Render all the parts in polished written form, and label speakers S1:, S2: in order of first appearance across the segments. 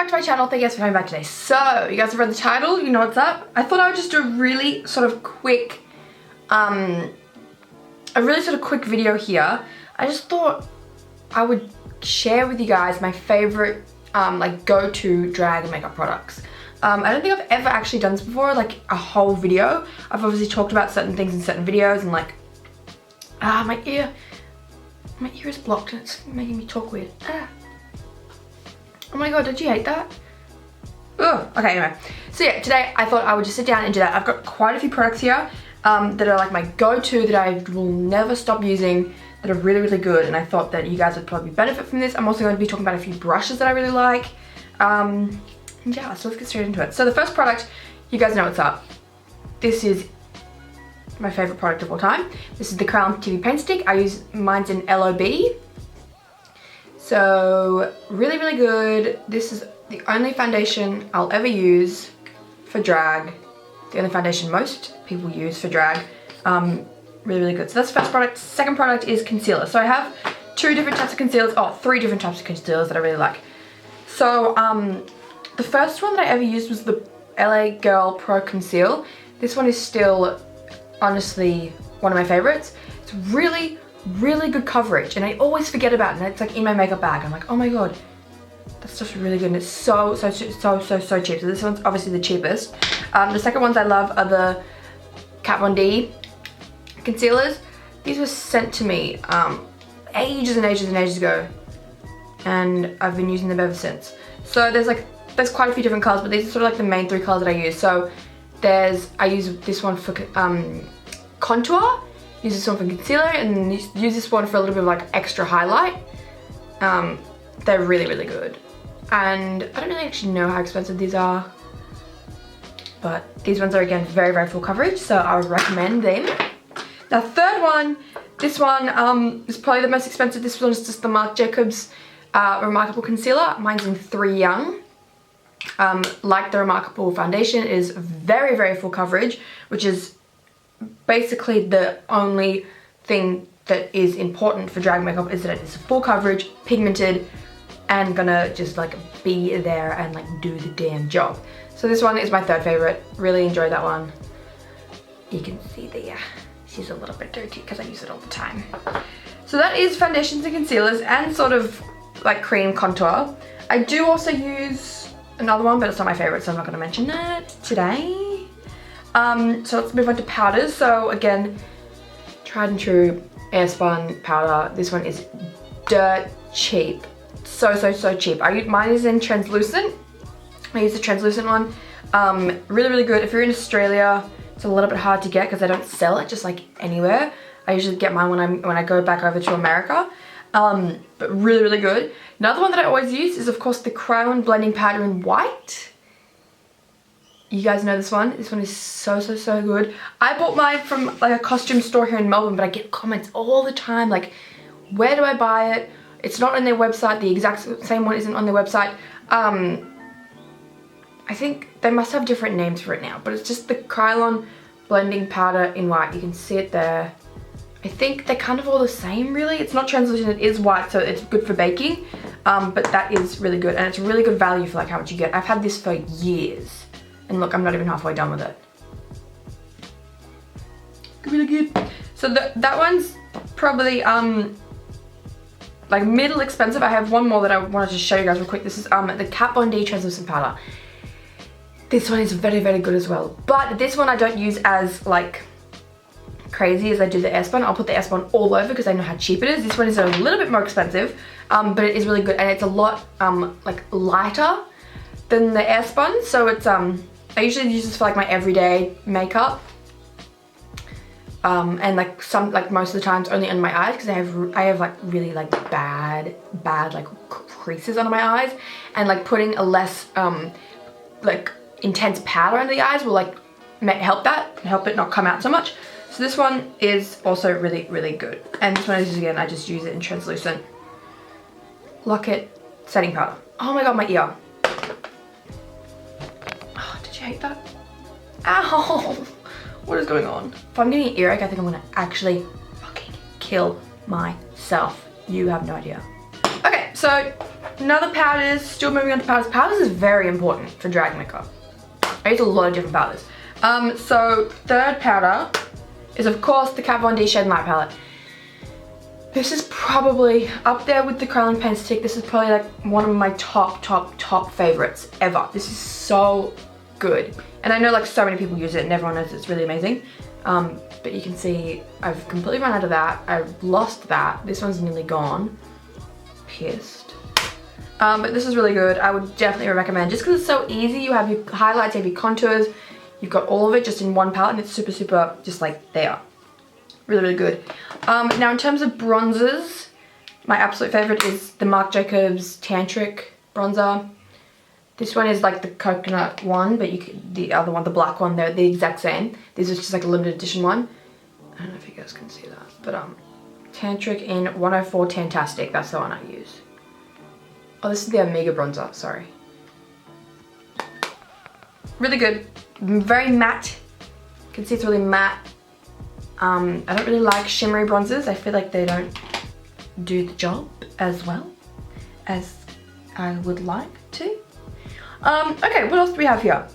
S1: back to my channel. Thank you guys for coming back today. So, you guys have read the title, you know what's up. I thought I would just do a really sort of quick, video here. I just thought I would share with you guys my favorite, like, go-to drag and makeup products. I don't think I've ever actually done this before, like a whole video. I've obviously talked about certain things in certain videos and like, my ear is blocked and it's making me talk weird. Oh my god, did you hate that? Ugh. Okay, anyway. So yeah, today I thought I would just sit down and do that. I've got quite a few products here that are like my go-to that I will never stop using, that are really, really good, and I thought that you guys would probably benefit from this. I'm also going to be talking about a few brushes that I really like. And yeah, so let's get straight into it. So the first product, you guys know what's up. This is my favorite product of all time. This is the Garland TV Paintstick. I use mine's in LOB. So really, really good. This is the only foundation I'll ever use for drag. The only foundation most people use for drag. Really, really good. So that's the first product. Second product is concealer. So I have three different types of concealers that I really like. So the first one that I ever used was the LA Girl Pro Conceal. This one is still honestly one of my favorites. It's really, really good coverage, and I always forget about it, and it's like in my makeup bag. I'm like, oh my god, that stuff's really good, and it's so cheap. So this one's obviously the cheapest. The second ones I love are the Kat Von D concealers. These were sent to me ages and ages ago, and I've been using them ever since. So there's quite a few different colors, but these are sort of like the main three colors that I use. So I use this one for contour, use this one for concealer, and use this one for a little bit of like extra highlight. They're really, really good. And I don't really actually know how expensive these are, but these ones are again very, very full coverage, so I would recommend them. Now third one, this one is probably the most expensive. This one is just the Marc Jacobs Remarkable Concealer. Mine's in 3 Young. Like the Remarkable foundation, it is very, very full coverage, which is basically the only thing that is important for drag makeup, is that it's full coverage, pigmented, and gonna just like be there and like do the damn job. So this one is my third favorite. Really enjoyed that one. You can see there, she's a little bit dirty because I use it all the time. So that is foundations and concealers and sort of like cream contour. I do also use another one, but it's not my favorite, so I'm not going to mention that today. So let's move on to powders. So again, tried and true Airspun powder. This one is dirt cheap. So cheap. Mine is in translucent. I use the translucent one. Really, really good. If you're in Australia, it's a little bit hard to get because they don't sell it just like anywhere. I usually get mine when I go back over to America. But really, really good. Another one that I always use is of course the Krylon blending powder in white. You guys know this one. This one is so good. I bought mine from like a costume store here in Melbourne, but I get comments all the time like, where do I buy it? It's not on their website. The exact same one isn't on their website. I think they must have different names for it now, but it's just the Krylon blending powder in white. You can see it there. I think they're kind of all the same really. It's not translucent, it is white, so it's good for baking. But that is really good, and it's really good value for like how much you get. I've had this for years, and look, I'm not even halfway done with it. Really good. So that one's probably like middle expensive. I have one more that I wanted to show you guys real quick. This is the Kat Von D translucent powder. This one is very, very good as well, but this one I don't use as like crazy as I do the Airspun. I'll put the Airspun all over because I know how cheap it is. This one is a little bit more expensive, but it is really good, and it's a lot like lighter than the Airspun. So it's I usually use this for like my everyday makeup, and like most of the times only on my eyes because I have like really like bad like creases under my eyes, and like putting a less like intense powder under the eyes will like help it not come out so much. So this one is also really, really good. And this one is, again, I just use it in translucent Lock-It setting powder. Oh my god, my ear. Oh, did you hate that? Ow! What is going on? If I'm getting an earache, I think I'm gonna actually fucking kill myself. You have no idea. Okay, so another powders, still moving on to powders. Powders is very important for drag makeup. I use a lot of different powders. So third powder is of course the Kat Von D Shade Light palette. This is probably up there with the Kryolan Paintstick. This is probably like one of my top favorites ever. This is so good. And I know like so many people use it and everyone knows it's really amazing. But you can see I've completely run out of that. I've lost that. This one's nearly gone. Pissed. But this is really good. I would definitely recommend, just because it's so easy. You have your highlights, you have your contours, you've got all of it just in one palette, and it's super just like there. Really good. Now in terms of bronzers, my absolute favorite is the Marc Jacobs Tantric bronzer. This one is like the coconut one, but the other one, the black one, they're the exact same. This is just like a limited edition one. I don't know if you guys can see that, but Tantric in 104 Tantastic, that's the one I use. Oh, this is the Omega bronzer, sorry. Really good, very matte. You can see it's really matte. I don't really like shimmery bronzers. I feel like they don't do the job as well as I would like to. Okay, what else do we have here?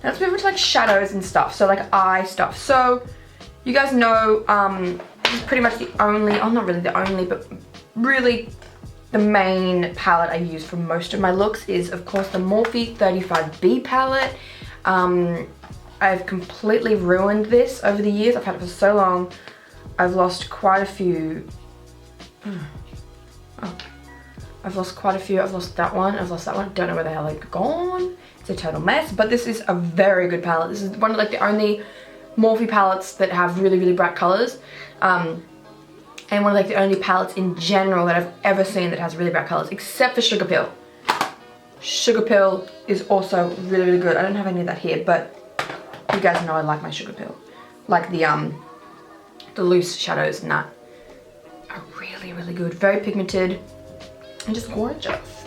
S1: Now let's move on to like shadows and stuff, so like eye stuff. So you guys know this is pretty much the only, oh not really the only, but really the main palette I use for most of my looks is of course the Morphe 35B palette. I've completely ruined this over the years. I've had it for so long. I've lost quite a few. Oh. I've lost quite a few. I've lost that one. I've lost that one. Don't know where the hell they've gone. It's a total mess. But this is a very good palette. This is one of like the only Morphe palettes that have really bright colors. And one of like the only palettes in general that I've ever seen that has really bright colors, except for Sugarpill. Sugarpill is also really good. I don't have any of that here, but you guys know I like my Sugarpill. Like the loose shadows and that are really good. Very pigmented and just gorgeous.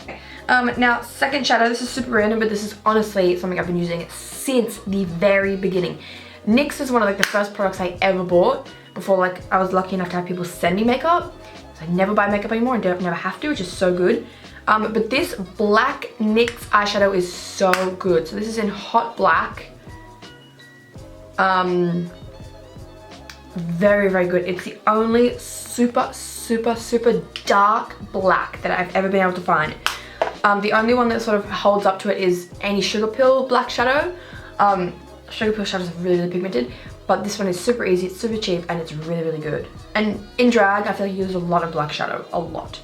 S1: Now second shadow, this is super random, but this is honestly something I've been using since the very beginning. NYX is one of like the first products I ever bought before like I was lucky enough to have people send me makeup. So I never buy makeup anymore and never have to, which is so good. But this black NYX eyeshadow is so good. So this is in hot black. Very good. It's the only super dark black that I've ever been able to find. The only one that sort of holds up to it is any Sugarpill black shadow. Sugarpill shadows are really pigmented, but this one is super easy, it's super cheap, and it's really good. And in drag, I feel like you use a lot of black shadow, a lot.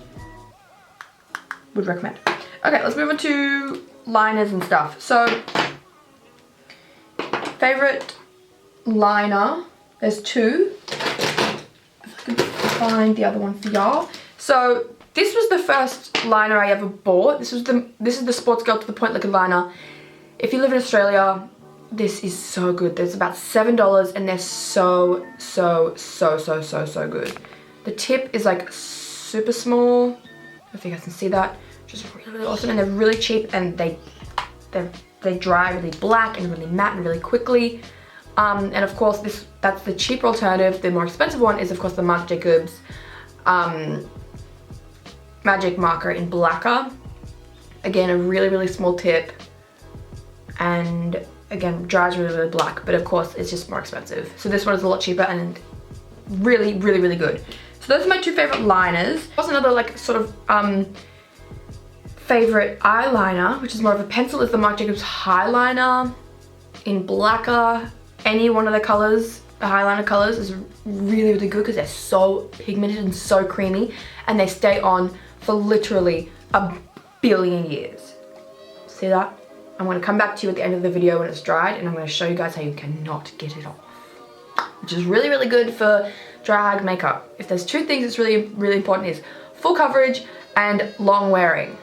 S1: Would recommend. Okay, let's move on to liners and stuff. So, favorite liner, there's two. If I can find the other one for y'all. So this was the first liner I ever bought. This is the Sportsgirl to the Point Liquid Liner. If you live in Australia, this is so good. There's about $7 and they're so good. The tip is like super small. I don't know if you guys can see that. Just really awesome, and they're really cheap, and they dry really black and really matte and really quickly. And of course that's the cheaper alternative. The more expensive one is of course the Marc Jacobs Magic Marker in Blacker. Again, a really small tip, and again dries really black, but of course it's just more expensive. So this one is a lot cheaper and really good. So those are my two favorite liners. Also another like sort of favorite eyeliner, which is more of a pencil, is the Marc Jacobs highliner in Blacker. Any one of the colors, the highliner colors, is really good because they're so pigmented and so creamy, and they stay on for literally a billion years. See that? I'm going to come back to you at the end of the video when it's dried, and I'm going to show you guys how you cannot get it off, which is really good for drag makeup. If there's two things that's really important, is full coverage and long wearing.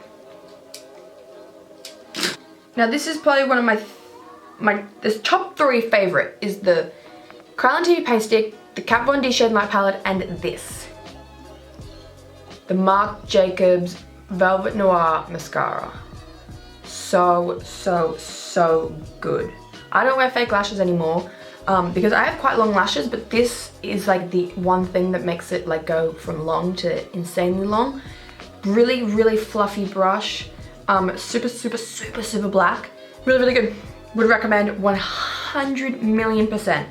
S1: Now this is probably one of this top three favorite is the Kryolan TV Paintstick, the Kat Von D Shade Light Palette, and this. The Marc Jacobs Velvet Noir Mascara. So good. I don't wear fake lashes anymore because I have quite long lashes, but this is like the one thing that makes it like go from long to insanely long. really, really fluffy brush. Super, super, super, super black. Really, really good. Would recommend 100 million%.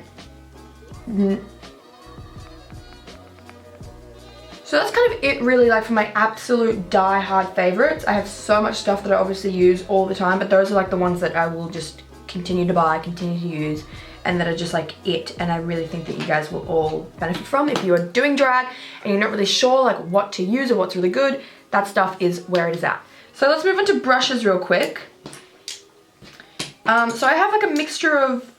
S1: So that's kind of it really, like for my absolute die-hard favorites. I have so much stuff that I obviously use all the time, but those are like the ones that I will just continue to buy, continue to use, and that are just like it. And I really think that you guys will all benefit from. If you're doing drag and you're not really sure like what to use or what's really good, that stuff is where it is at. So let's move on to brushes real quick. So I have like a mixture of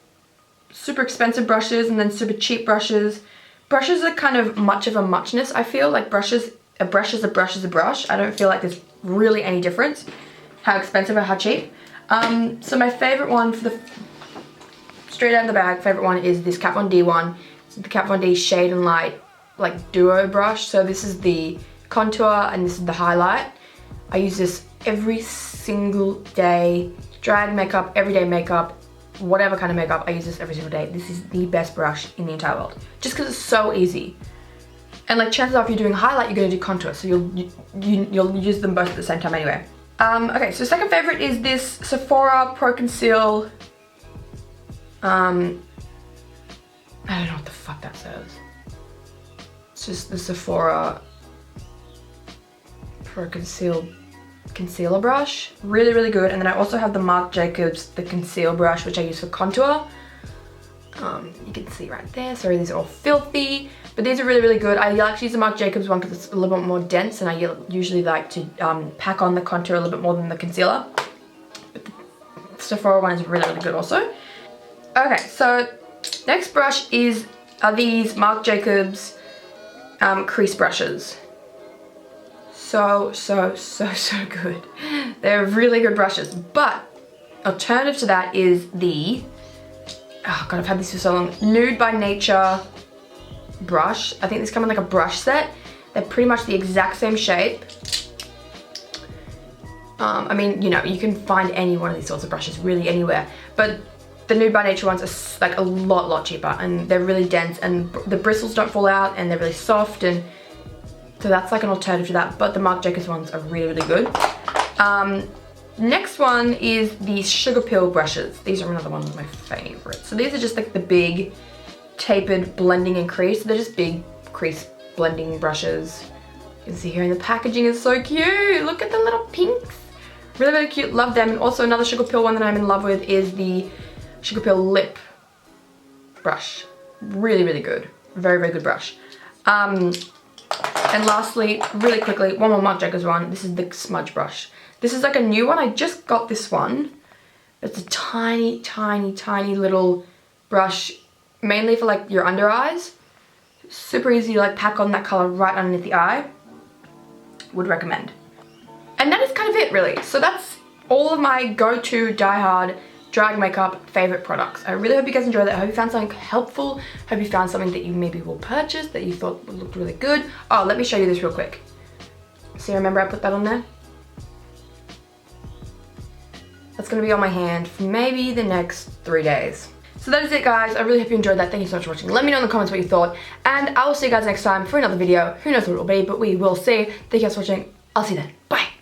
S1: super expensive brushes and then super cheap brushes. Brushes are kind of much of a muchness, I feel. Like brushes, a brush is a brush is a brush. I don't feel like there's really any difference how expensive or how cheap. So my favorite one for the straight out of the bag, favorite one is this Kat Von D one. It's the Kat Von D Shade and Light like duo brush. So this is the contour and this is the highlight. I use this every single day. Drag makeup, everyday makeup, whatever kind of makeup, I use this every single day. This is the best brush in the entire world. Just because it's so easy. And like chances are if you're doing highlight, you're going to do contour. So you'll use them both at the same time anyway. Okay, so second favorite is this Sephora Pro Conceal. I don't know what the fuck that says. It's just the Sephora Pro Conceal concealer brush. Really, really good. And then I also have the Marc Jacobs, the conceal brush, which I use for contour. You can see right there. Sorry, these are all filthy, but these are really, really good. I like to use the Marc Jacobs one because it's a little bit more dense, and I usually like to pack on the contour a little bit more than the concealer. But the Sephora one is really, really good also. Okay, so next brush are these Marc Jacobs crease brushes. So good. They're really good brushes, but alternative to that is the, oh god, I've had this for so long, Nude by Nature brush. I think these come in like a brush set. They're pretty much the exact same shape. I mean, you know, you can find any one of these sorts of brushes really anywhere, but the Nude by Nature ones are like a lot cheaper, and they're really dense, and the bristles don't fall out, and they're really soft, and so that's like an alternative to that, but the Marc Jacobs ones are really, really good. Next one is the Sugarpill brushes. These are another one of my favorites. So these are just like the big tapered blending and crease. They're just big crease blending brushes. You can see here in the packaging is so cute. Look at the little pinks. Really, really cute. Love them. And also another Sugarpill one that I'm in love with is the Sugarpill lip brush. Really, really good. Very, very good brush. And lastly, really quickly, one more Marc Jacobs one. This is the Smudge Brush. This is like a new one. I just got this one. It's a tiny, tiny, tiny little brush, mainly for like your under eyes. Super easy to like pack on that color right underneath the eye. Would recommend. And that is kind of it really. So that's all of my go-to die-hard drag makeup favorite products. I really hope you guys enjoyed that. I hope you found something helpful. Hope you found something that you maybe will purchase that you thought looked really good. Oh, let me show you this real quick. See, remember I put that on there? That's gonna be on my hand for maybe the next 3 days. So that is it guys. I really hope you enjoyed that. Thank you so much for watching. Let me know in the comments what you thought. And I will see you guys next time for another video. Who knows what it will be, but we will see. Thank you guys for watching. I'll see you then. Bye.